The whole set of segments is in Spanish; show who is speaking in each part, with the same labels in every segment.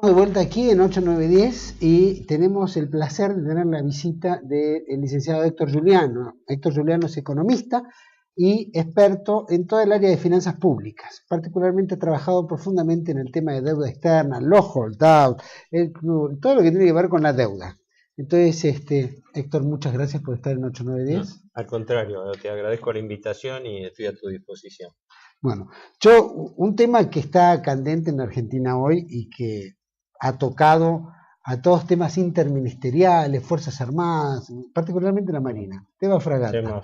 Speaker 1: De vuelta aquí en 8910 y tenemos el placer de tener la visita del licenciado Héctor Juliano. Héctor Juliano es economista y experto en toda el área de finanzas públicas. Particularmente ha trabajado profundamente en el tema de deuda externa, los holdouts, todo lo que tiene que ver con la deuda. Entonces, Héctor, muchas gracias por estar en 8910.
Speaker 2: No, al contrario, te agradezco la invitación y estoy a tu disposición.
Speaker 1: Bueno, un tema que está candente en Argentina hoy y que ha tocado a todos temas interministeriales, Fuerzas Armadas, particularmente la Marina, tema fragata,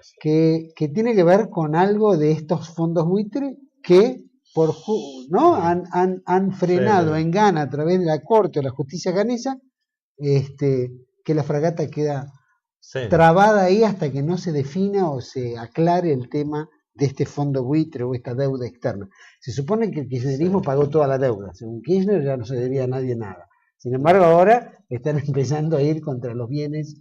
Speaker 2: sí.
Speaker 1: que tiene que ver con algo de estos fondos buitre que han frenado en gana a través de la Corte o la justicia ganesa, que la fragata queda trabada ahí hasta que no se defina o se aclare el tema de este fondo buitre o esta deuda externa. Se supone que el kirchnerismo pagó toda la deuda. Según Kirchner ya no se debía a nadie nada. Sin embargo, ahora están empezando a ir contra los bienes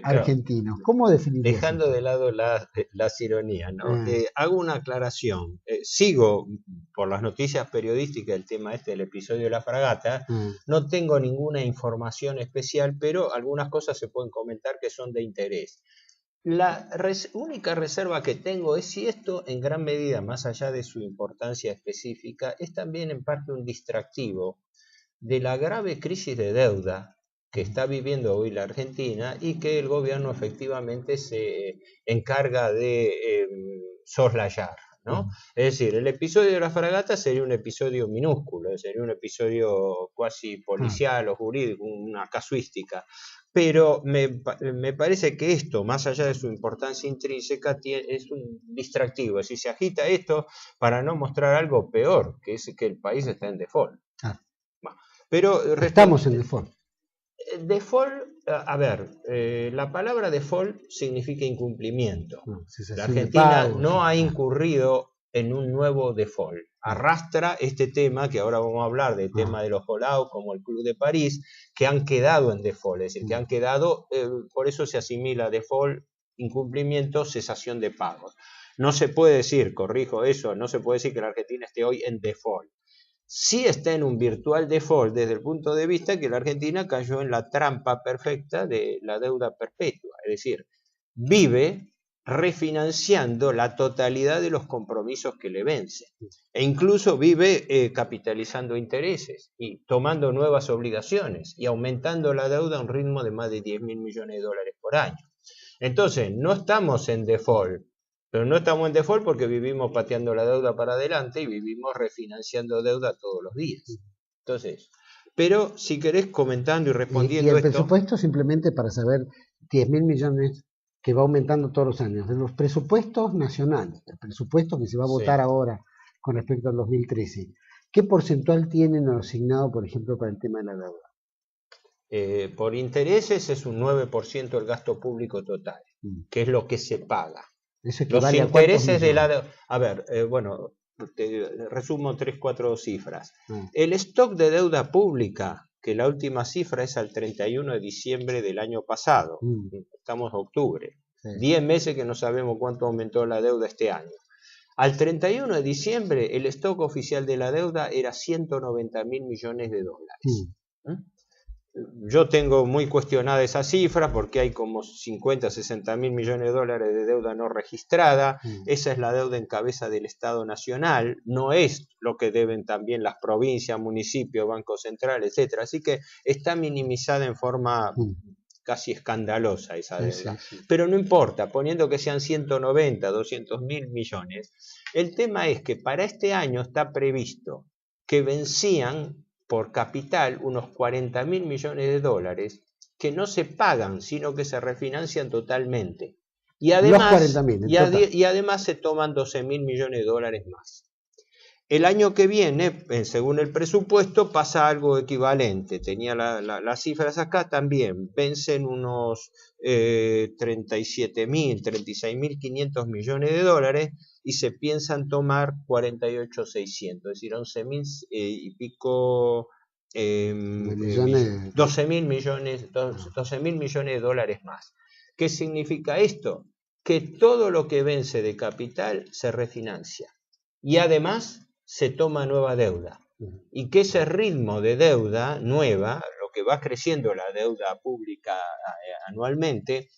Speaker 1: argentinos. ¿Cómo definirías?
Speaker 2: Dejando de lado las ironías, ¿no? Hago una aclaración. Sigo por las noticias periodísticas el tema del episodio de la fragata. No tengo ninguna información especial, pero algunas cosas se pueden comentar que son de interés. La única reserva que tengo es si esto, en gran medida, más allá de su importancia específica, es también en parte un distractivo de la grave crisis de deuda que está viviendo hoy la Argentina y que el gobierno efectivamente se encarga de soslayar, ¿no? Es decir, el episodio de la fragata sería un episodio minúsculo, sería un episodio cuasi policial o jurídico, una casuística. Pero me parece que esto, más allá de su importancia intrínseca, es un distractivo. Es decir, se agita esto para no mostrar algo peor, que es que el país está en default. Pero
Speaker 1: estamos en default.
Speaker 2: Default, a ver, la palabra default significa incumplimiento. La Argentina no ha incurrido en un nuevo default. Arrastra este tema, que ahora vamos a hablar del tema de los holdouts, como el Club de París, que han quedado en default, es decir, que han quedado, por eso se asimila default, incumplimiento, cesación de pagos. No se puede decir, corrijo eso, no se puede decir que la Argentina esté hoy en default. Sí está en un virtual default desde el punto de vista que la Argentina cayó en la trampa perfecta de la deuda perpetua, es decir, vive refinanciando la totalidad de los compromisos que le vencen e incluso vive capitalizando intereses y tomando nuevas obligaciones y aumentando la deuda a un ritmo de más de 10.000 millones de dólares por año. Entonces, no estamos en default, pero no estamos en default porque vivimos pateando la deuda para adelante y vivimos refinanciando deuda todos los días. Entonces, pero si querés comentando y respondiendo
Speaker 1: y el presupuesto, simplemente para saber, 10.000 millones que va aumentando todos los años, de los presupuestos nacionales, el presupuesto que se va a votar ahora con respecto al 2013, ¿qué porcentual tienen asignado, por ejemplo, para el tema de la deuda?
Speaker 2: Por intereses es un 9% del gasto público total, que es lo que se paga.
Speaker 1: Eso
Speaker 2: los intereses de la deuda. A ver, bueno, te resumo 3-4 cifras. El stock de deuda pública, que la última cifra es al 31 de diciembre del año pasado, estamos en octubre, 10 meses que no sabemos cuánto aumentó la deuda este año. Al 31 de diciembre el stock oficial de la deuda era 190.000 millones de dólares. Yo tengo muy cuestionada esa cifra porque hay como 50-60.000 millones de dólares de deuda no registrada. Esa es la deuda en cabeza del Estado Nacional, no es lo que deben también las provincias, municipios, Banco Central, etc. Así que está minimizada en forma casi escandalosa esa deuda. Pero no importa, poniendo que sean 190, 200.000 millones, el tema es que para este año está previsto que vencían por capital unos 40.000 millones de dólares que no se pagan, sino que se refinancian totalmente. Y además, y además se toman 12.000 millones de dólares más. El año que viene, según el presupuesto, pasa algo equivalente. Tenía las cifras acá también. Vencen unos 36.500 millones de dólares y se piensan tomar 48.600, es decir, 11.000 y pico, 12.000 millones de dólares más. ¿Qué significa esto? Que todo lo que vence de capital se refinancia y además se toma nueva deuda. y que ese ritmo de deuda nueva, lo que va creciendo la deuda pública anualmente,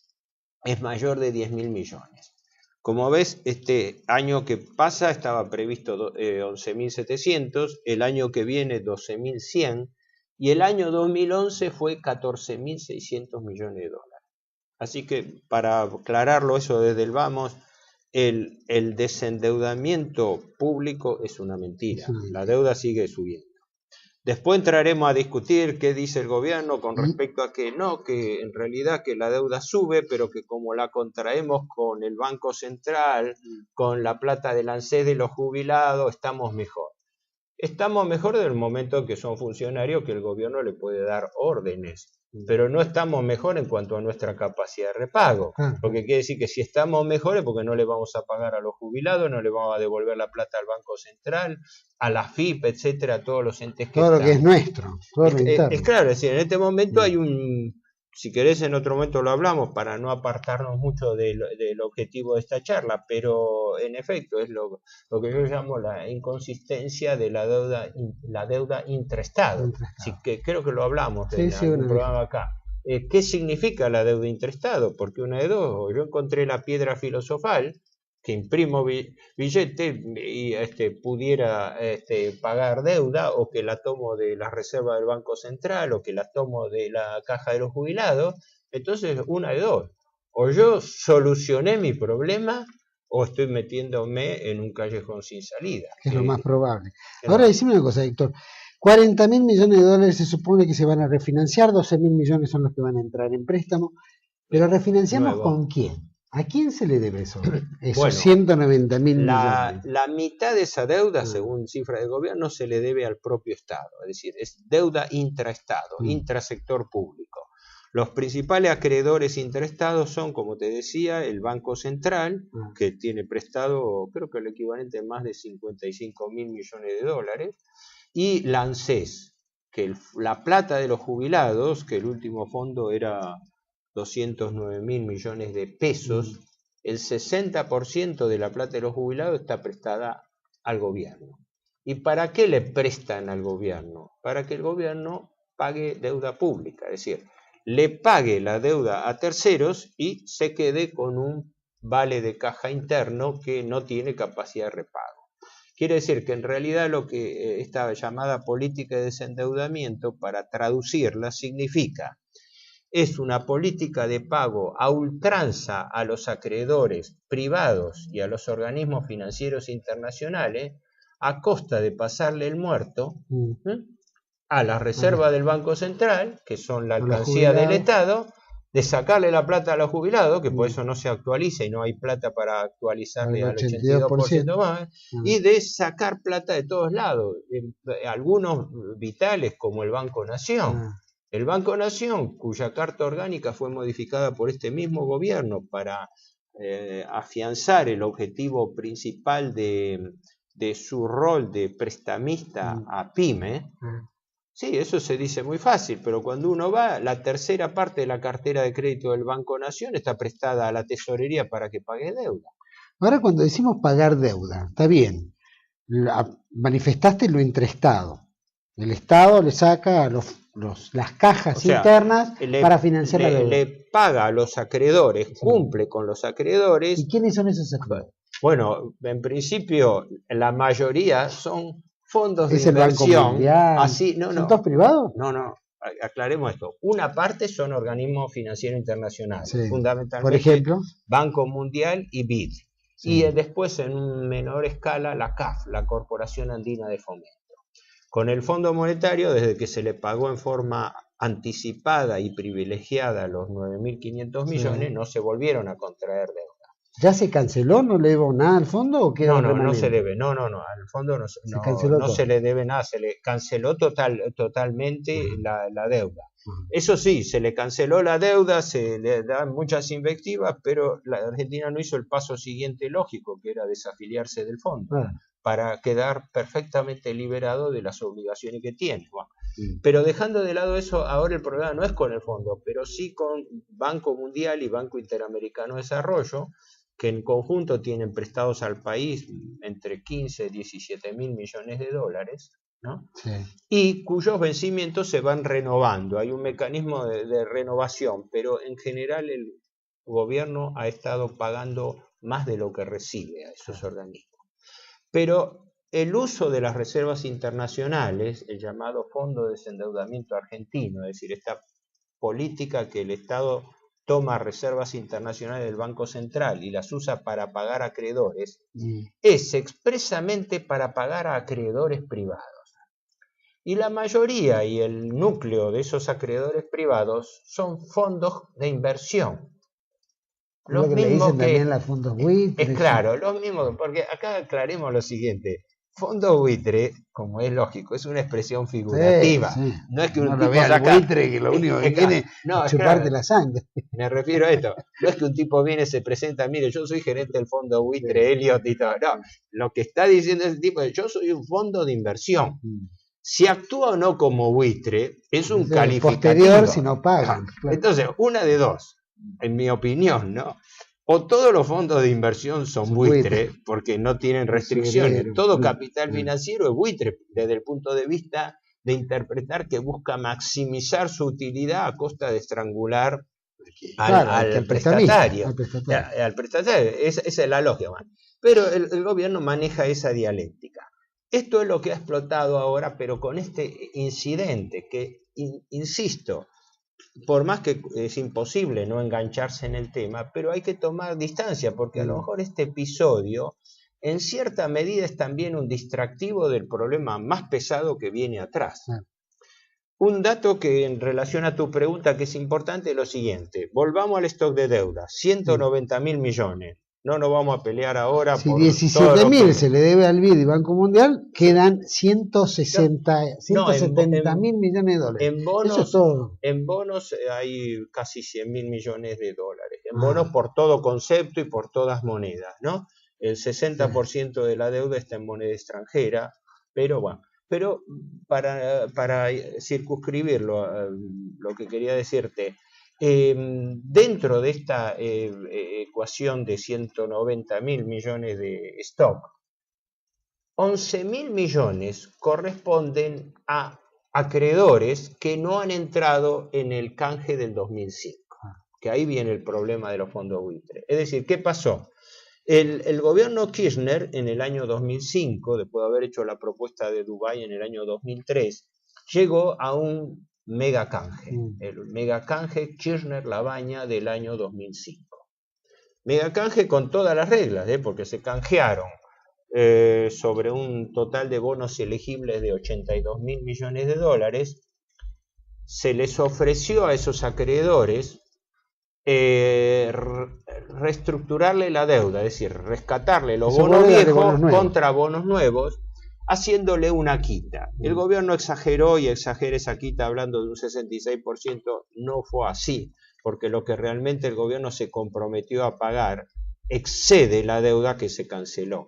Speaker 2: es mayor de 10.000 millones. Como ves, este año que pasa estaba previsto 11.700, el año que viene 12.100 y el año 2011 fue 14.600 millones de dólares. Así que para aclararlo eso desde el vamos, el desendeudamiento público es una mentira, la deuda sigue subiendo. Después entraremos a discutir qué dice el gobierno con respecto a que no, que en realidad que la deuda sube, pero que como la contraemos con el Banco Central, con la plata del ANSES de los jubilados, estamos mejor. Estamos mejor desde el momento que son funcionarios que el gobierno le puede dar órdenes, pero no estamos mejor en cuanto a nuestra capacidad de repago, porque quiere decir que si estamos mejores porque no le vamos a pagar a los jubilados, no le vamos a devolver la plata al Banco Central, a la FIP, etcétera, a todos los entes que
Speaker 1: todo lo que es nuestro, todo lo interno.
Speaker 2: Es claro, es decir, en este momento hay si querés en otro momento lo hablamos para no apartarnos mucho del objetivo de esta charla, pero en efecto es lo que yo llamo la inconsistencia de la deuda intraestado. Así que creo que lo hablamos en algún programa acá. ¿Qué significa la deuda intraestado? Porque una de dos, yo encontré la piedra filosofal, que imprimo billete y pudiera pagar deuda, o que la tomo de la reserva del Banco Central, o que la tomo de la caja de los jubilados. Entonces, una de dos. O yo solucioné mi problema, o estoy metiéndome en un callejón sin salida.
Speaker 1: Es lo más probable. Ahora, decime una cosa, Héctor. 40.000 millones de dólares se supone que se van a refinanciar, 12.000 millones son los que van a entrar en préstamo. Pero ¿refinanciamos con quién? ¿A quién se le debe eso? Esos 190.000 millones.
Speaker 2: La mitad de esa deuda, según cifras del gobierno, se le debe al propio Estado. Es decir, es deuda intraestado, intrasector público. Los principales acreedores intraestados son, como te decía, el Banco Central, que tiene prestado, creo que el equivalente a más de 55.000 millones de dólares, y la ANSES, que la plata de los jubilados, que el último fondo era 209.000 millones de pesos, el 60% de la plata de los jubilados está prestada al gobierno. ¿Y para qué le prestan al gobierno? Para que el gobierno pague deuda pública, es decir, le pague la deuda a terceros y se quede con un vale de caja interno que no tiene capacidad de repago. Quiere decir que en realidad lo que esta llamada política de desendeudamiento, para traducirla, significa es una política de pago a ultranza a los acreedores privados y a los organismos financieros internacionales a costa de pasarle el muerto a la reserva del Banco Central, que son la alcancía del Estado, de sacarle la plata a los jubilados, que por eso no se actualiza y no hay plata para actualizarle al 82% más, y de sacar plata de todos lados, algunos vitales como el Banco Nación. El Banco Nación, cuya carta orgánica fue modificada por este mismo gobierno para afianzar el objetivo principal de su rol de prestamista a PYME. Sí, eso se dice muy fácil, pero cuando uno va, la tercera parte de la cartera de crédito del Banco Nación está prestada a la tesorería para que pague deuda.
Speaker 1: Ahora, cuando decimos pagar deuda, está bien, manifestaste lo intraestado. El Estado le saca a las cajas internas para financiar la deuda.
Speaker 2: Le paga a los acreedores, cumple con los acreedores.
Speaker 1: ¿Y quiénes son esos acreedores?
Speaker 2: Bueno, en principio, la mayoría son fondos de inversión.
Speaker 1: Así, ¿son todos privados?
Speaker 2: No, aclaremos esto. Una parte son organismos financieros internacionales, fundamentalmente
Speaker 1: por ejemplo,
Speaker 2: Banco Mundial y BID. Y después, en menor escala, la CAF, la Corporación Andina de Fomento. Con el Fondo Monetario, desde que se le pagó en forma anticipada y privilegiada los 9.500 millones, no se volvieron a contraer deuda.
Speaker 1: ¿Ya se canceló? ¿No le debo nada al fondo? ¿O queda
Speaker 2: no se debe. No, al fondo no se le debe nada. Se le canceló totalmente la deuda. Eso sí, se le canceló la deuda, se le dan muchas invectivas, pero la Argentina no hizo el paso siguiente lógico, que era desafiliarse del fondo, para quedar perfectamente liberado de las obligaciones que tiene. Pero dejando de lado eso, ahora el problema no es con el fondo, pero sí con Banco Mundial y Banco Interamericano de Desarrollo, que en conjunto tienen prestados al país entre 15 y 17.000 millones de dólares, ¿no?
Speaker 1: Sí.
Speaker 2: Y cuyos vencimientos se van renovando. Hay un mecanismo de renovación, pero en general el gobierno ha estado pagando más de lo que recibe a esos organismos. Pero el uso de las reservas internacionales, el llamado Fondo de Desendeudamiento Argentino, es decir, esta política que el Estado toma reservas internacionales del Banco Central y las usa para pagar a acreedores, es expresamente para pagar a acreedores privados. Y la mayoría y el núcleo de esos acreedores privados son fondos de inversión.
Speaker 1: Los que le dicen también los fondos buitre.
Speaker 2: Claro, los mismos, porque acá aclaremos lo siguiente. Fondo buitre, como es lógico, es una expresión figurativa.
Speaker 1: Sí, sí.
Speaker 2: No es que un
Speaker 1: no
Speaker 2: tipo
Speaker 1: lo vea
Speaker 2: saca...
Speaker 1: el buitre que lo único que quiere es chuparte la sangre.
Speaker 2: Me refiero a esto. No es que un tipo viene, se presenta, mire, yo soy gerente del fondo buitre, Elliot y todo. No, lo que está diciendo ese tipo es, yo soy un fondo de inversión. Si actúa o no como buitre, es un calificativo.
Speaker 1: Posterior si no pagan.
Speaker 2: Claro. Entonces, una de dos, en mi opinión, ¿no? O todos los fondos de inversión son buitre, porque no tienen restricciones. Todo capital financiero es buitre, desde el punto de vista de interpretar que busca maximizar su utilidad a costa de estrangular al prestatario. Al prestatario. Esa es la lógica. Pero el gobierno maneja esa dialéctica. Esto es lo que ha explotado ahora, pero con este incidente que, insisto, por más que es imposible no engancharse en el tema, pero hay que tomar distancia, porque a lo mejor este episodio en cierta medida es también un distractivo del problema más pesado que viene atrás. Un dato que en relación a tu pregunta que es importante es lo siguiente. Volvamos al stock de deuda, 190.000 millones. No nos vamos a pelear ahora.
Speaker 1: Si 17.000 se le debe al BID y Banco Mundial, quedan 170.000 millones de dólares.
Speaker 2: En bonos,
Speaker 1: eso es todo.
Speaker 2: En bonos hay casi 100.000 millones de dólares. En bonos por todo concepto y por todas monedas, ¿no? El 60% de la deuda está en moneda extranjera, pero bueno. Pero para circunscribirlo, lo que quería decirte, dentro de esta ecuación de 190.000 millones de stock, 11.000 millones corresponden a acreedores que no han entrado en el canje del 2005, que ahí viene el problema de los fondos buitre. Es decir, ¿qué pasó? El gobierno Kirchner en el año 2005, después de haber hecho la propuesta de Dubái en el año 2003, llegó a un megacanje, el megacanje Kirchner-Labaña del año 2005. Megacanje con todas las reglas, porque se canjearon sobre un total de bonos elegibles de 82.000 millones de dólares. Se les ofreció a esos acreedores reestructurarle la deuda, es decir, rescatarle los bonos viejos contra bonos nuevos, haciéndole una quita. El gobierno exageró y exagera esa quita hablando de un 66%, no fue así, porque lo que realmente el gobierno se comprometió a pagar excede la deuda que se canceló.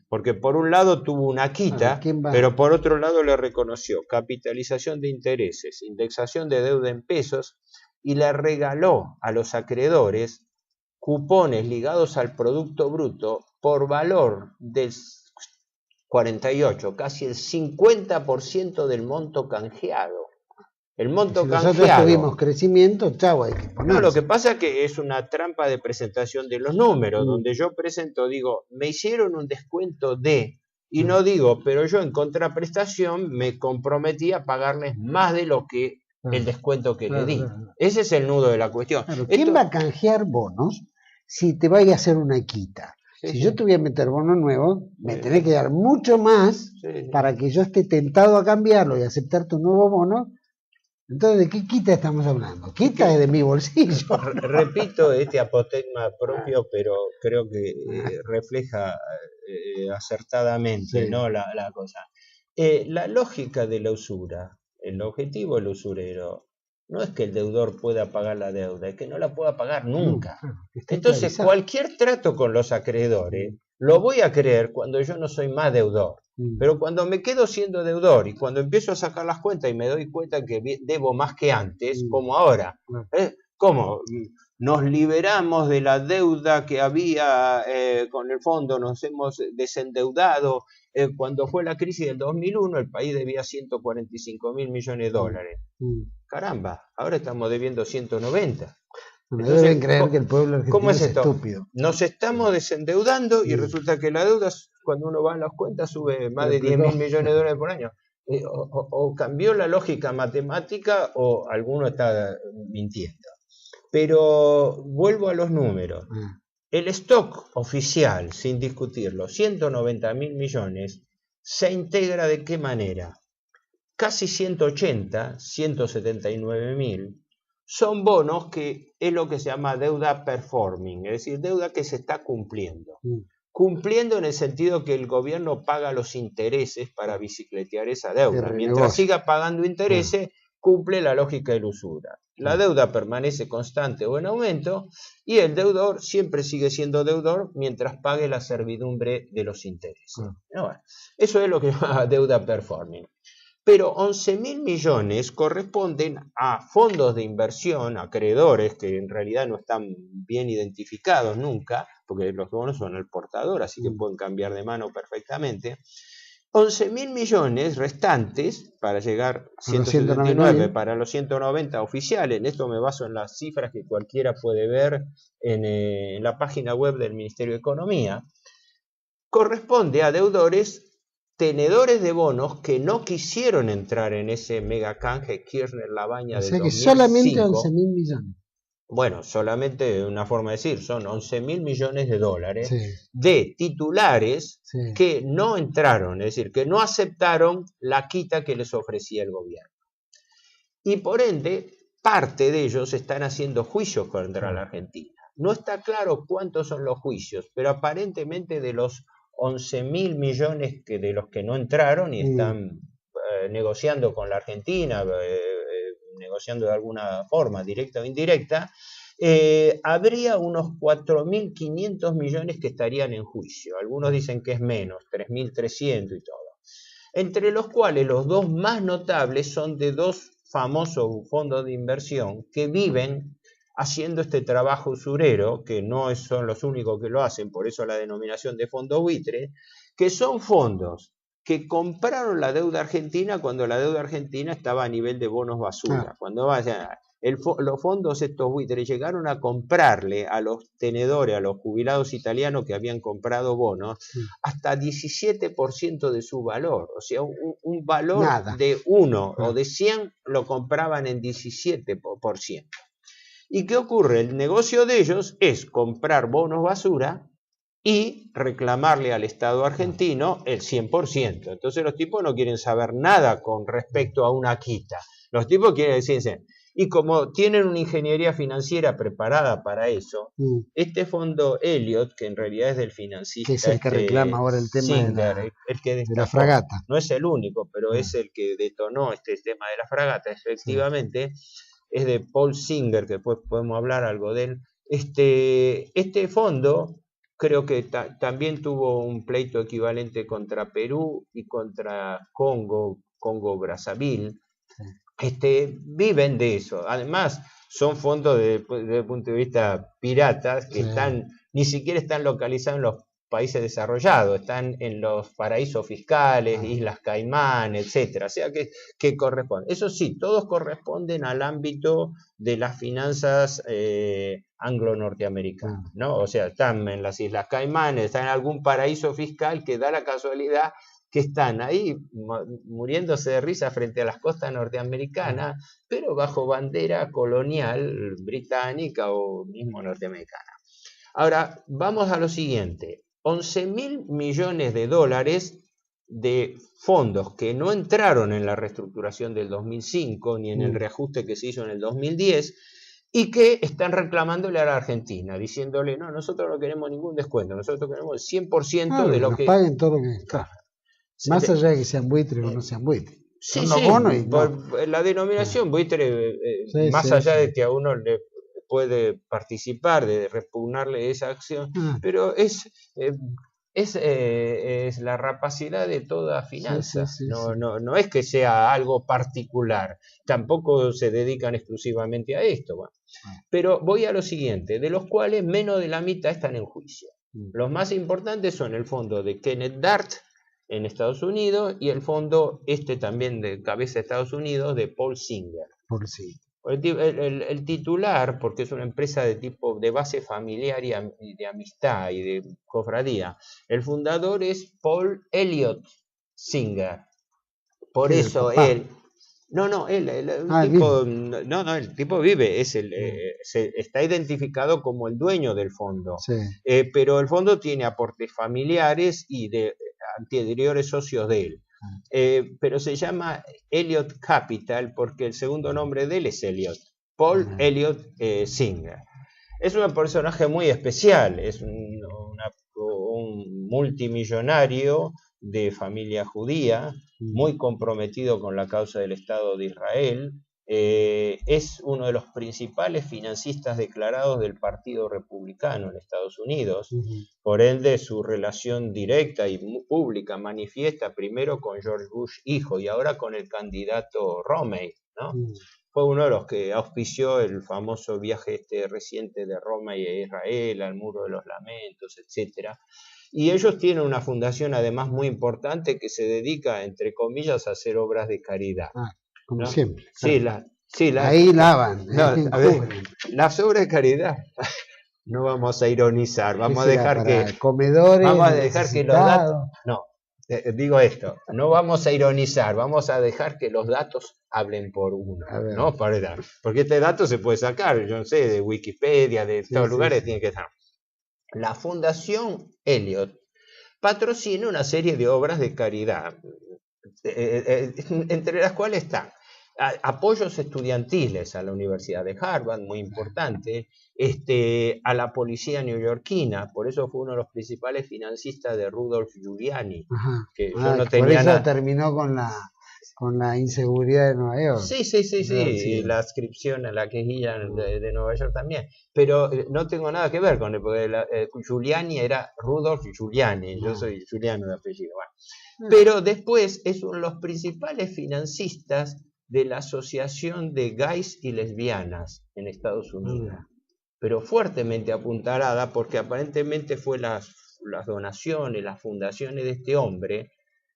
Speaker 2: Porque por un lado tuvo una quita, pero por otro lado le reconoció capitalización de intereses, indexación de deuda en pesos, y le regaló a los acreedores cupones ligados al Producto Bruto por valor del 48, casi el 50% del monto canjeado. El monto
Speaker 1: si
Speaker 2: canjeado.
Speaker 1: Nosotros tuvimos crecimiento, chavo, hay que ponerse.
Speaker 2: No, lo que pasa es que es una trampa de presentación de los números, donde yo presento, digo, me hicieron un descuento de, y no digo, pero yo en contraprestación me comprometí a pagarles más de lo que el descuento que le di. Ese es el nudo de la cuestión.
Speaker 1: ¿Quién va a canjear bonos si te vaya a hacer una quita? Si yo te voy a meter bono nuevo, me tenés que dar mucho más para que yo esté tentado a cambiarlo y aceptar tu nuevo bono. Entonces, ¿de qué quita estamos hablando? Quita es de mi bolsillo.
Speaker 2: Repito este apotegma propio, pero creo que refleja acertadamente, ¿no? la cosa. La lógica de la usura, el objetivo del usurero, no es que el deudor pueda pagar la deuda, es que no la pueda pagar nunca. Entonces, cualquier trato con los acreedores lo voy a creer cuando yo no soy más deudor. Pero cuando me quedo siendo deudor y cuando empiezo a sacar las cuentas y me doy cuenta que debo más que antes, como ahora. ¿Cómo? nos liberamos de la deuda que había con el fondo, nos hemos desendeudado. Cuando fue la crisis del 2001, el país debía 145.000 millones de dólares. Caramba, ahora estamos debiendo 190.
Speaker 1: Entonces, deben creer que el pueblo argentino
Speaker 2: ¿cómo es
Speaker 1: esto? Estúpido.
Speaker 2: Nos estamos desendeudando y resulta que la deuda, cuando uno va a las cuentas, sube más de 10.000 millones de dólares por año. O cambió la lógica matemática o alguno está mintiendo. Pero vuelvo a los números. El stock oficial, sin discutirlo, 190.000 millones, se integra ¿de qué manera? Casi 180, 179.000, son bonos que es lo que se llama deuda performing, es decir, deuda que se está cumpliendo. Cumpliendo en el sentido que el gobierno paga los intereses para bicicletear esa deuda. Mientras siga pagando intereses, cumple la lógica de la usura. La deuda permanece constante o en aumento y el deudor siempre sigue siendo deudor mientras pague la servidumbre de los intereses. Bueno, eso es lo que se llama deuda performing. Pero 11.000 millones corresponden a fondos de inversión, acreedores que en realidad no están bien identificados nunca, porque los bonos son el portador, así que pueden cambiar de mano perfectamente. 11.000 millones restantes para llegar a 179 para los 190 oficiales. En esto me baso en las cifras que cualquiera puede ver en la página web del Ministerio de Economía. Corresponde a deudores tenedores de bonos que no quisieron entrar en ese mega canje Kirchner-Labaña del 2005. O sea que
Speaker 1: solamente 11.000 millones.
Speaker 2: Bueno, solamente una forma de decir, son 11.000 millones de dólares de titulares que no entraron, es decir, que no aceptaron la quita que les ofrecía el gobierno. Y por ende, parte de ellos están haciendo juicios contra la Argentina. No está claro cuántos son los juicios, pero aparentemente de los 11.000 millones de los que no entraron y están negociando con la Argentina, negociando de alguna forma, directa o indirecta, habría unos 4.500 millones que estarían en juicio. Algunos dicen que es menos, 3.300 y todo. Entre los cuales los dos más notables son de dos famosos fondos de inversión que viven haciendo este trabajo usurero, que no son los únicos que lo hacen, por eso la denominación de fondo buitre, que son fondos que compraron la deuda argentina cuando la deuda argentina estaba a nivel de bonos basura. Cuando los fondos estos buitres llegaron a comprarle a los tenedores, a los jubilados italianos que habían comprado bonos, hasta 17% de su valor. O sea, un valor de 1 o de 100 lo compraban en 17%. ¿Y qué ocurre? El negocio de ellos es comprar bonos basura y reclamarle al Estado argentino el 100%. Entonces los tipos no quieren saber nada con respecto a una quita. Los tipos quieren decirse, y como tienen una ingeniería financiera preparada para eso, este fondo Elliott, que en realidad es del financista,
Speaker 1: que es el que reclama ahora el tema
Speaker 2: Singer, de
Speaker 1: la fragata.
Speaker 2: No es el único, pero es el que detonó este tema de la fragata, efectivamente. Es de Paul Singer, que después podemos hablar algo de él. Este fondo creo que también tuvo un pleito equivalente contra Perú y contra Congo-Brazzaville. Viven de eso. Además, son fondos desde el punto de vista piratas que ni siquiera están localizados en los países desarrollados, están en los paraísos fiscales, Islas Caimán, etcétera. O sea que corresponde. Eso sí, todos corresponden al ámbito de las finanzas anglo-norteamericanas, ¿no? O sea, están en las Islas Caimán, están en algún paraíso fiscal que da la casualidad que están ahí muriéndose de risa frente a las costas norteamericanas, pero bajo bandera colonial británica o mismo norteamericana. Ahora, vamos a lo siguiente. 11.000 millones de dólares de fondos que no entraron en la reestructuración del 2005 ni en el reajuste que se hizo en el 2010 y que están reclamándole a la Argentina, diciéndole, no, nosotros no queremos ningún descuento, nosotros queremos el 100% de lo que...
Speaker 1: paguen todo lo que... Más allá de que sean buitres o no sean buitres.
Speaker 2: Por la denominación buitre, más allá de que a uno le puede participar, de repugnarle esa acción, pero es es la rapacidad de toda finanza. No es que sea algo particular, tampoco se dedican exclusivamente a esto. Bueno. Pero voy a lo siguiente, de los cuales menos de la mitad están en juicio. Los más importantes son el fondo de Kenneth Dart en Estados Unidos y el fondo también de cabeza de Estados Unidos de Paul Singer. El titular, porque es una empresa de base familiar y de amistad y de cofradía, el fundador es Paul Elliott Singer. Por eso él... el tipo vive, está identificado como el dueño del fondo, pero el fondo tiene aportes familiares y de anteriores socios de él. Pero se llama Elliott Capital porque el segundo nombre de él es Elliott, Paul Elliott Singer. Es un personaje muy especial, es un multimillonario de familia judía, muy comprometido con la causa del Estado de Israel. Es uno de los principales financistas declarados del Partido Republicano en Estados Unidos. Por ende, su relación directa y pública manifiesta primero con George Bush hijo y ahora con el candidato Romney, ¿no? Fue uno de los que auspició el famoso viaje reciente de Romney a Israel, al Muro de los Lamentos, etc. Y ellos tienen una fundación además muy importante que se dedica, entre comillas, a hacer obras de caridad.
Speaker 1: Como
Speaker 2: ¿no?
Speaker 1: siempre.
Speaker 2: Sí,
Speaker 1: ahí lavan.
Speaker 2: Las obras de caridad, no vamos a ironizar, vamos a dejar que...
Speaker 1: comedores,
Speaker 2: vamos a dejar que los datos... No, digo esto, no vamos a ironizar, vamos a dejar que los datos hablen por uno, ¿no? Porque este dato se puede sacar, yo no sé, de Wikipedia, de todos lugares tiene que estar. La Fundación Elliott patrocina una serie de obras de caridad, entre las cuales están apoyos estudiantiles a la Universidad de Harvard, muy importante, a la policía neoyorquina, por eso fue uno de los principales financistas de Rudolph Giuliani. Que yo no tenía
Speaker 1: por eso
Speaker 2: nada.
Speaker 1: Terminó con la inseguridad de Nueva York.
Speaker 2: Sí, y la adscripción a la quejilla de Nueva York también. Pero no tengo nada que ver con él, porque Giuliani era Rudolph Giuliani, yo soy Giuliano de apellido. Bueno. Pero después es uno de los principales financistas de la Asociación de Gays y Lesbianas en Estados Unidos. Pero fuertemente apuntalada porque aparentemente fue las donaciones, las fundaciones de este hombre,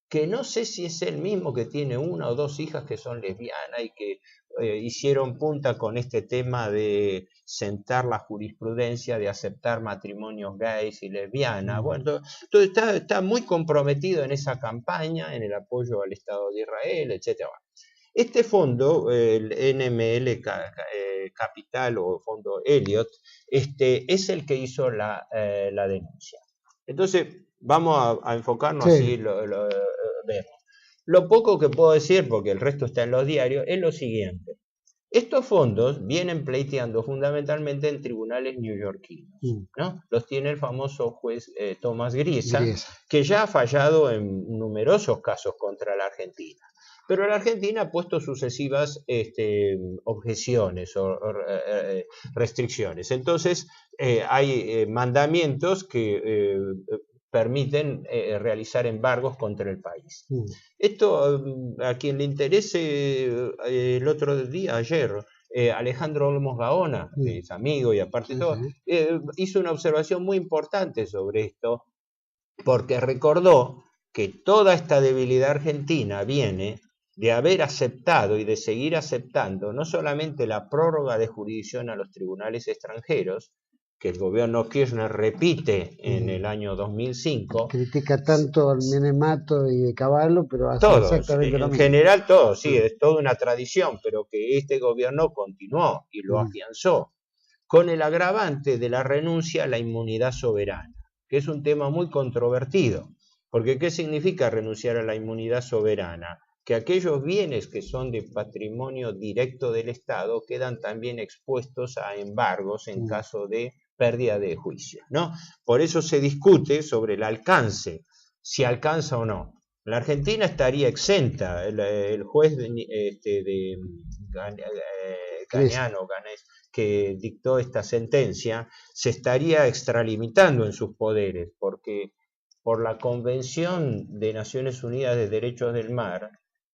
Speaker 2: que no sé si es el mismo que tiene una o dos hijas que son lesbianas y que hicieron punta con este tema de sentar la jurisprudencia, de aceptar matrimonios gays y lesbianas. Bueno, entonces está muy comprometido en esa campaña, en el apoyo al Estado de Israel, etc. Este fondo, el NML Capital o Fondo Elliott, es el que hizo la denuncia. Entonces, vamos a enfocarnos así, lo vemos. Lo poco que puedo decir, porque el resto está en los diarios, es lo siguiente. Estos fondos vienen pleiteando fundamentalmente en tribunales neoyorquinos, ¿no? Los tiene el famoso juez Thomas Griesa, que ya ha fallado en numerosos casos contra la Argentina. Pero la Argentina ha puesto sucesivas objeciones o restricciones. Entonces, hay mandamientos que permiten realizar embargos contra el país. Esto, a quien le interese, el otro día, ayer, Alejandro Olmos Gaona, que es amigo y aparte todo, hizo una observación muy importante sobre esto, porque recordó que toda esta debilidad argentina viene de haber aceptado y de seguir aceptando no solamente la prórroga de jurisdicción a los tribunales extranjeros, que el gobierno Kirchner repite en el año 2005.
Speaker 1: Critica tanto al Menemato y de Cavallo, pero hace exactamente lo mismo.
Speaker 2: En general todo, sí, es toda una tradición, pero que este gobierno continuó y lo afianzó, con el agravante de la renuncia a la inmunidad soberana, que es un tema muy controvertido, porque ¿qué significa renunciar a la inmunidad soberana? Que aquellos bienes que son de patrimonio directo del Estado quedan también expuestos a embargos en caso de pérdida de juicio, ¿no? Por eso se discute sobre el alcance, si alcanza o no. La Argentina estaría exenta, el juez Ganiano, que dictó esta sentencia, se estaría extralimitando en sus poderes, porque por la Convención de Naciones Unidas de Derechos del Mar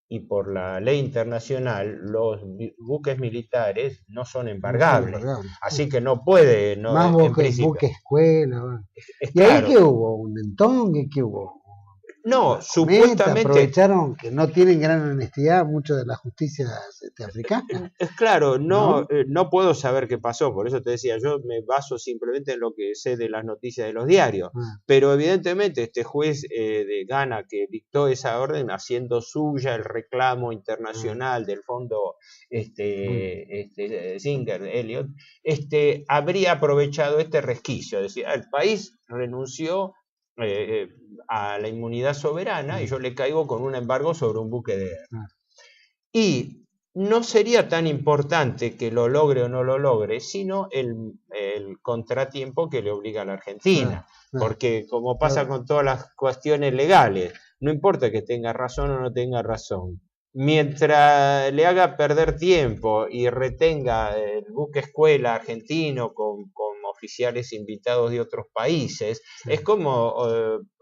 Speaker 2: y por la ley internacional, los buques militares no son embargables. Así que no puede, no,
Speaker 1: más buque escuela. ¿Y claro, ahí qué hubo? ¿Un entongue? ¿Qué hubo?
Speaker 2: No, supuestamente
Speaker 1: aprovecharon que no tienen gran honestidad mucho de la justicia africana.
Speaker 2: Claro, no puedo saber qué pasó, por eso te decía, yo me baso simplemente en lo que sé de las noticias de los diarios, pero evidentemente este juez de Ghana que dictó esa orden haciendo suya el reclamo internacional del fondo Singer, Elliot, habría aprovechado este resquicio, es decir, el país renunció a la inmunidad soberana y yo le caigo con un embargo sobre un buque de guerra. Y no sería tan importante que lo logre o no lo logre, sino el contratiempo que le obliga a la Argentina. Porque como pasa con todas las cuestiones legales, no importa que tenga razón o no tenga razón. Mientras le haga perder tiempo y retenga el buque escuela argentino con oficiales invitados de otros países, es como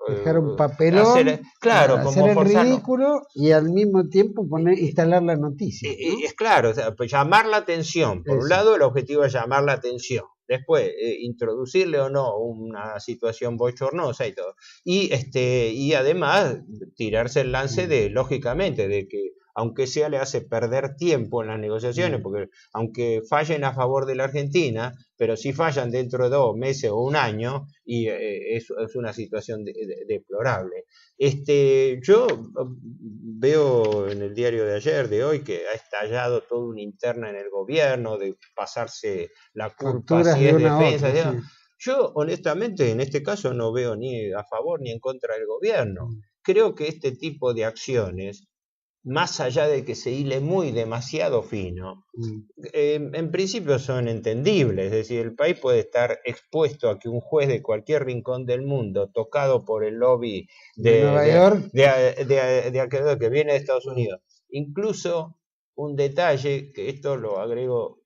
Speaker 1: dejar un papelón,
Speaker 2: hacer
Speaker 1: el ridículo y al mismo tiempo instalar la noticia, ¿no?
Speaker 2: Es claro, o sea, pues llamar la atención. Por un lado, el objetivo es llamar la atención. Después, introducirle o no una situación bochornosa y todo. Y además, tirarse el lance de, lógicamente, de que aunque sea le hace perder tiempo en las negociaciones, porque aunque fallen a favor de la Argentina, pero si fallan dentro de 2 meses o un año, y es una situación deplorable. Yo veo en el diario de ayer, de hoy, que ha estallado toda una interna en el gobierno, de pasarse la culpa si es defensa. Otra, sí. Yo, honestamente, en este caso no veo ni a favor ni en contra del gobierno. Creo que este tipo de acciones, más allá de que se hile demasiado fino, en principio son entendibles. Es decir, el país puede estar expuesto a que un juez de cualquier rincón del mundo, tocado por el lobby de Nueva York, que viene de Estados Unidos. Incluso un detalle, que esto lo agrego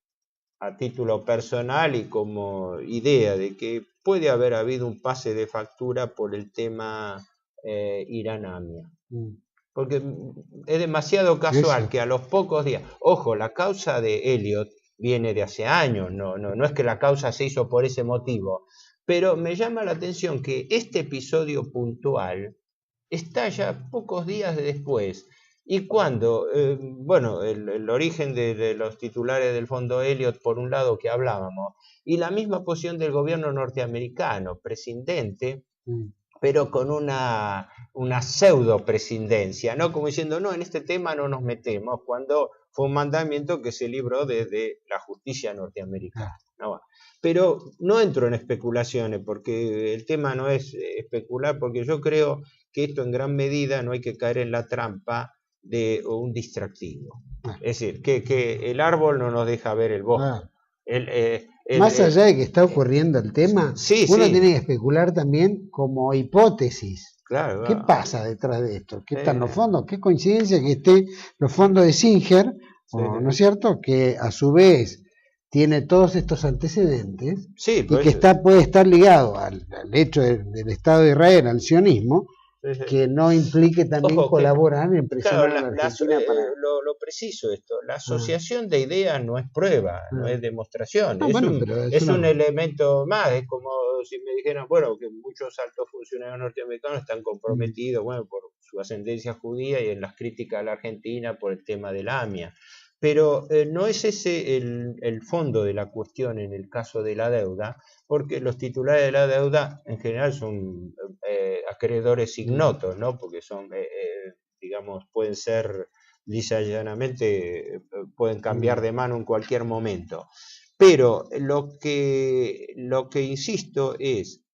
Speaker 2: a título personal y como idea, de que puede haber habido un pase de factura por el tema Irán-AMIA. Porque es demasiado casual que a los pocos días, ojo, la causa de Elliot viene de hace años, no es que la causa se hizo por ese motivo, pero me llama la atención que este episodio puntual estalla pocos días después. Y cuando, el origen de los titulares del fondo Elliot, por un lado que hablábamos, y la misma posición del gobierno norteamericano, prescindente, pero con una pseudo presidencia, ¿no? Como diciendo, no, en este tema no nos metemos, cuando fue un mandamiento que se libró desde la justicia norteamericana. ¿No? Pero no entro en especulaciones, porque el tema no es especular, porque yo creo que esto en gran medida no hay que caer en la trampa de un distractivo. Es decir, que el árbol no nos deja ver el bosque.
Speaker 1: Más allá de que está ocurriendo el tema, uno tiene que especular también como hipótesis.
Speaker 2: Claro,
Speaker 1: ¿Qué pasa detrás de esto? ¿Qué están los fondos? ¿Qué coincidencia que estén los fondos de Singer, ¿no es cierto? Que a su vez tiene todos estos antecedentes y que puede estar ligado al hecho del Estado de Israel, al sionismo, que no implique también colaborar en presionar a la Argentina para...
Speaker 2: Lo preciso esto, la asociación de ideas no es prueba, no es demostración, es un elemento más. Es como si me dijeran, que muchos altos funcionarios norteamericanos están comprometidos, por su ascendencia judía y en las críticas a la Argentina por el tema de la AMIA. Pero no es ese el fondo de la cuestión en el caso de la deuda, porque los titulares de la deuda en general son acreedores ignotos, ¿no? Porque son, pueden ser lisa y llanamente, pueden cambiar de mano en cualquier momento. Pero lo que insisto es,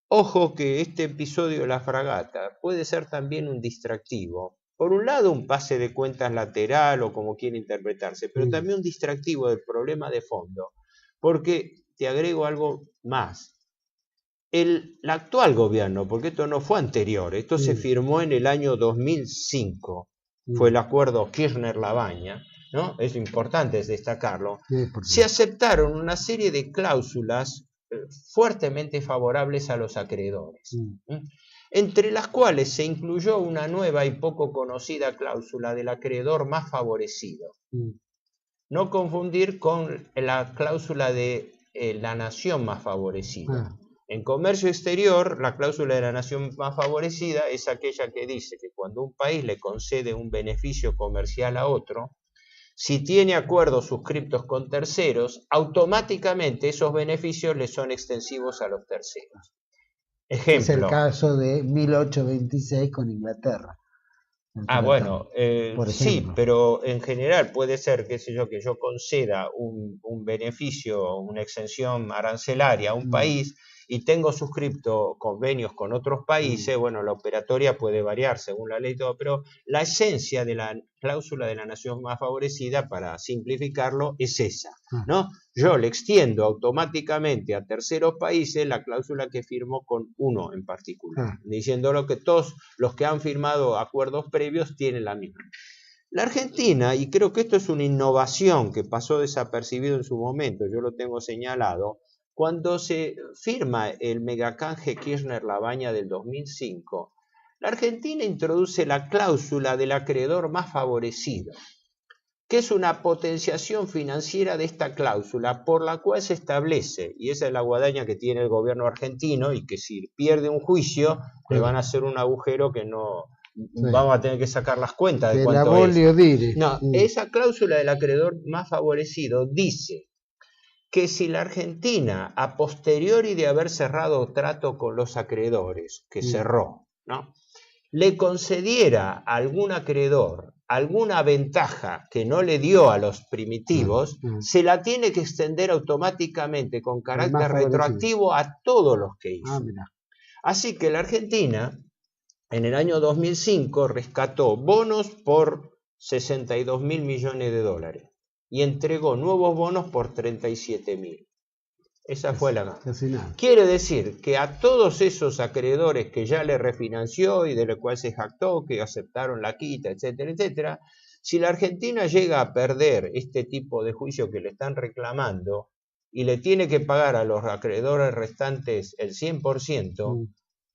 Speaker 2: ojo que este episodio de la fragata puede ser también un distractivo. Por un lado, un pase de cuentas lateral o como quiera interpretarse, pero también un distractivo del problema de fondo. Porque te agrego algo más. El actual gobierno, porque esto no fue anterior, esto se firmó en el año 2005, fue el acuerdo Kirchner-Labaña, ¿no? Es importante destacarlo. Se aceptaron una serie de cláusulas fuertemente favorables a los acreedores, entre las cuales se incluyó una nueva y poco conocida cláusula del acreedor más favorecido. No confundir con la cláusula de la nación más favorecida. En comercio exterior, la cláusula de la nación más favorecida es aquella que dice que cuando un país le concede un beneficio comercial a otro, si tiene acuerdos suscriptos con terceros, automáticamente esos beneficios le son extensivos a los terceros. Ejemplo.
Speaker 1: Es el caso de 1826 con Inglaterra.
Speaker 2: Bueno, sí, pero en general puede ser, qué sé yo, que yo conceda un beneficio, una exención arancelaria a un país y tengo suscripto convenios con otros países. Bueno, la operatoria puede variar según la ley y todo, pero la esencia de la cláusula de la nación más favorecida, para simplificarlo, es esa, ¿no? Yo le extiendo automáticamente a terceros países la cláusula que firmó con uno en particular, diciéndolo que todos los que han firmado acuerdos previos tienen la misma. La Argentina, y creo que esto es una innovación que pasó desapercibido en su momento, yo lo tengo señalado, cuando se firma el megacanje Kirchner-Labaña del 2005, la Argentina introduce la cláusula del acreedor más favorecido, que es una potenciación financiera de esta cláusula por la cual se establece, y esa es la guadaña que tiene el gobierno argentino, y que si pierde un juicio le van a hacer un agujero que no vamos a tener que sacar las cuentas de cuánto es. No, esa cláusula del acreedor más favorecido dice que si la Argentina, a posteriori de haber cerrado trato con los acreedores, que cerró, ¿no?, le concediera a algún acreedor alguna ventaja que no le dio a los primitivos, se la tiene que extender automáticamente con carácter retroactivo a todos los que hizo. Así que la Argentina, en el año 2005, rescató bonos por 62.000 millones de dólares y entregó nuevos bonos por 37.000. Esa fue la... Quiere decir que a todos esos acreedores que ya le refinanció y de lo cual se jactó, que aceptaron la quita, etcétera, etcétera, si la Argentina llega a perder este tipo de juicio que le están reclamando y le tiene que pagar a los acreedores restantes el 100%,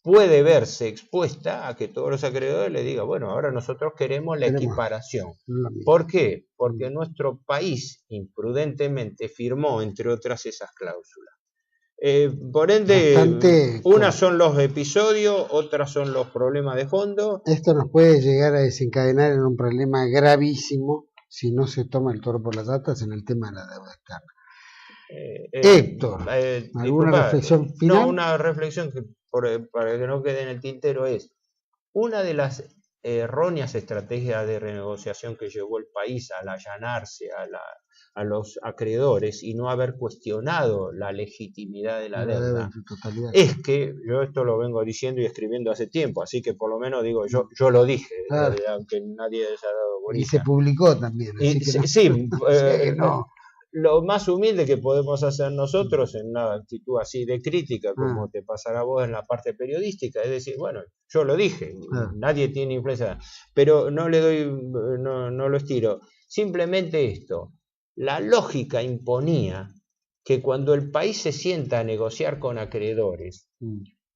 Speaker 2: puede verse expuesta a que todos los acreedores le digan, bueno, ahora nosotros queremos la equiparación. ¿Por qué? Porque nuestro país imprudentemente firmó, entre otras, esas cláusulas. Por ende, unas son los episodios, otras son los problemas de fondo.
Speaker 1: Esto nos puede llegar a desencadenar en un problema gravísimo si no se toma el toro por las astas en el tema de la deuda externa. Héctor, ¿alguna reflexión final?
Speaker 2: No, una reflexión que para que no quede en el tintero es, una de las erróneas estrategias de renegociación que llevó el país al allanarse a los acreedores y no haber cuestionado la legitimidad de la deuda, es que, yo esto lo vengo diciendo y escribiendo hace tiempo, así que por lo menos digo, yo lo dije, aunque nadie haya dado bolilla.
Speaker 1: Y se publicó también.
Speaker 2: Lo más humilde que podemos hacer nosotros en una actitud así de crítica, como te pasará a vos en la parte periodística, es decir, bueno, yo lo dije, nadie tiene influencia, pero no lo estiro. Simplemente esto, la lógica imponía que cuando el país se sienta a negociar con acreedores,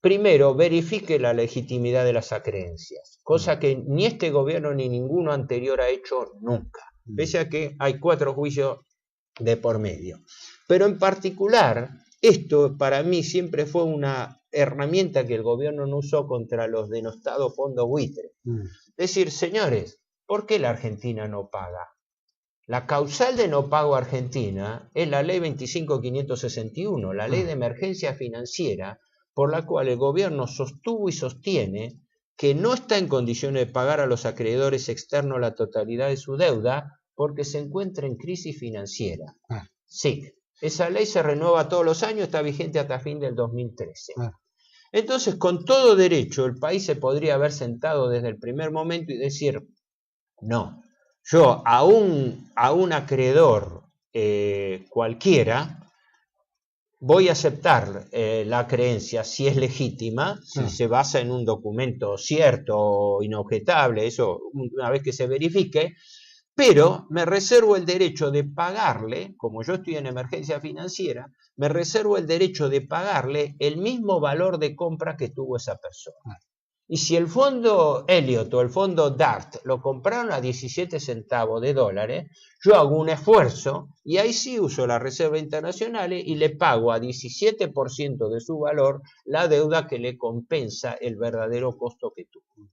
Speaker 2: primero verifique la legitimidad de las acreencias, cosa que ni este gobierno ni ninguno anterior ha hecho nunca, pese a que hay 4 juicios de por medio. Pero en particular, esto para mí siempre fue una herramienta que el gobierno no usó contra los denostados fondos buitre. Es decir, señores, ¿por qué la Argentina no paga? La causal de no pago argentina es la ley 25.561, la ley de emergencia financiera, por la cual el gobierno sostuvo y sostiene que no está en condiciones de pagar a los acreedores externos la totalidad de su deuda, porque se encuentra en crisis financiera. Sí, esa ley se renueva todos los años, está vigente hasta fin del 2013. Entonces, con todo derecho, el país se podría haber sentado desde el primer momento y decir, no, yo a un acreedor cualquiera voy a aceptar la creencia si es legítima, si se basa en un documento cierto o inobjetable, eso una vez que se verifique, pero me reservo el derecho de pagarle, como yo estoy en emergencia financiera, me reservo el derecho de pagarle el mismo valor de compra que tuvo esa persona. Y si el fondo Elliott o el fondo DART lo compraron a 17 centavos de dólares, yo hago un esfuerzo y ahí sí uso la reserva internacional y le pago a 17% de su valor la deuda que le compensa el verdadero costo que tuvo.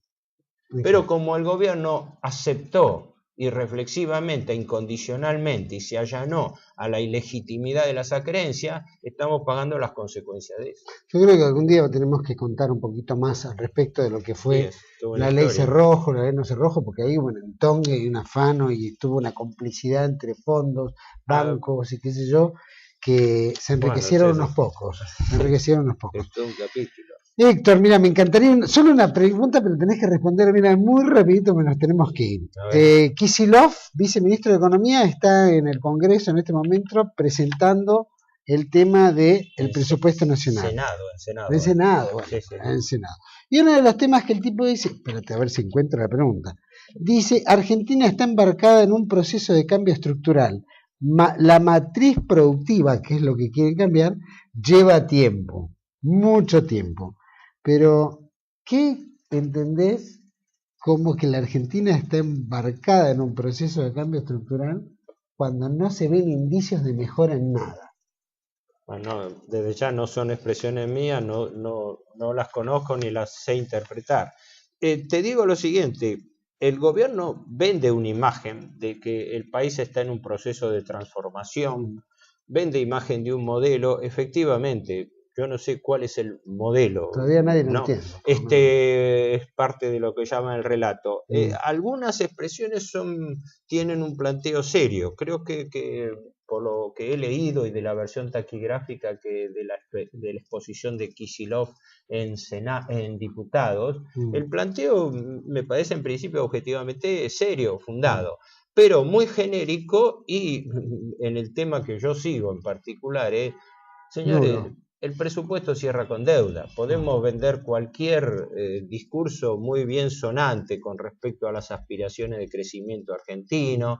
Speaker 2: Pero como el gobierno aceptó irreflexivamente, incondicionalmente y se allanó a la ilegitimidad de las acreencias, estamos pagando las consecuencias de eso.
Speaker 1: Yo creo que algún día tenemos que contar un poquito más al respecto de lo que fue la ley Cerrojo, la ley no Cerrojo, porque ahí hubo un entongue y un afano y estuvo una complicidad entre fondos, bancos y qué sé yo, que se enriquecieron unos pocos. Se enriquecieron unos pocos.
Speaker 2: Esto es un capítulo.
Speaker 1: Héctor, mira, me encantaría, solo una pregunta, pero tenés que responder, mira, muy rapidito, que nos tenemos que ir. Kicillof, viceministro de Economía, está en el Congreso en este momento presentando el tema del presupuesto nacional. En Senado. Bueno, sí. En Senado. Y uno de los temas que el tipo dice, espérate a ver si encuentro la pregunta, dice, Argentina está embarcada en un proceso de cambio estructural. La matriz productiva, que es lo que quieren cambiar, lleva tiempo, mucho tiempo. Pero, ¿qué entendés como que la Argentina está embarcada en un proceso de cambio estructural cuando no se ven indicios de mejora en nada?
Speaker 2: Bueno, desde ya no son expresiones mías, no las conozco ni las sé interpretar. Te digo lo siguiente, el gobierno vende una imagen de que el país está en un proceso de transformación, vende imagen de un modelo, efectivamente. Yo no sé cuál es el modelo.
Speaker 1: Todavía nadie lo entiende.
Speaker 2: Es parte de lo que llaman el relato. Algunas expresiones tienen un planteo serio. Creo que por lo que he leído y de la versión taquigráfica de la exposición de Kicillof en diputados, el planteo me parece en principio objetivamente serio, fundado, pero muy genérico y en el tema que yo sigo en particular, señores, el presupuesto cierra con deuda. Podemos vender cualquier discurso muy bien sonante con respecto a las aspiraciones de crecimiento argentino,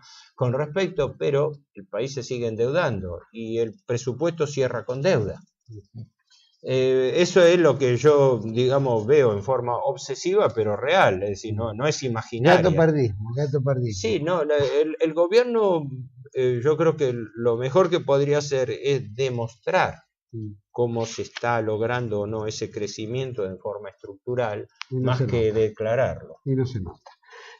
Speaker 2: pero el país se sigue endeudando y el presupuesto cierra con deuda. Eso es lo que yo, digamos, veo en forma obsesiva, pero real, es decir, no es imaginaria.
Speaker 1: Gato pardismo.
Speaker 2: Sí, no, el gobierno, yo creo que lo mejor que podría hacer es demostrar cómo se está logrando o no ese crecimiento en forma estructural, más que declararlo.
Speaker 1: Y no se nota.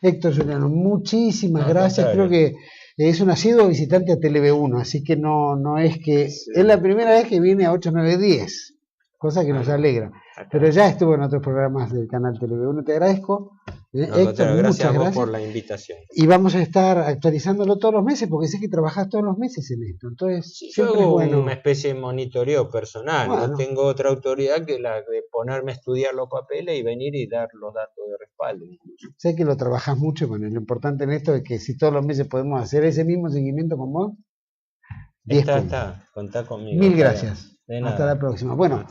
Speaker 1: Héctor Soriano, muchísimas gracias. Creo que es un asiduo visitante a Tele-V1, así que no es que... Sí. Es la primera vez que viene a 8, 9, 10, cosa que nos alegra. Pero ya estuvo en otros programas del canal Tele-V1. Te agradezco.
Speaker 2: Héctor, gracias a vos por la invitación.
Speaker 1: Y vamos a estar actualizándolo todos los meses, porque sé que trabajás todos los meses en esto. Entonces,
Speaker 2: sí, yo hago una especie de monitoreo personal. Bueno. No tengo otra autoridad que la de ponerme a estudiar los papeles y venir y dar los datos de respaldo. Incluso.
Speaker 1: Sé que lo trabajás mucho, pero lo importante en esto es que si todos los meses podemos hacer ese mismo seguimiento con vos,
Speaker 2: contá conmigo.
Speaker 1: Mil gracias. Hasta la próxima. Bueno.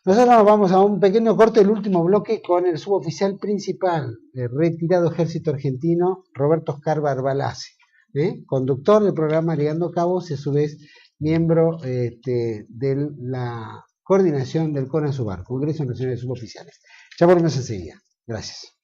Speaker 1: Nosotros nos vamos a un pequeño corte del último bloque con el suboficial principal, el retirado ejército argentino, Roberto Oscar Barbalace, conductor del programa Ligando Cabos y a su vez miembro de la coordinación del CONASUBAR, Congreso Nacional de Suboficiales. Ya volvemos enseguida. Gracias.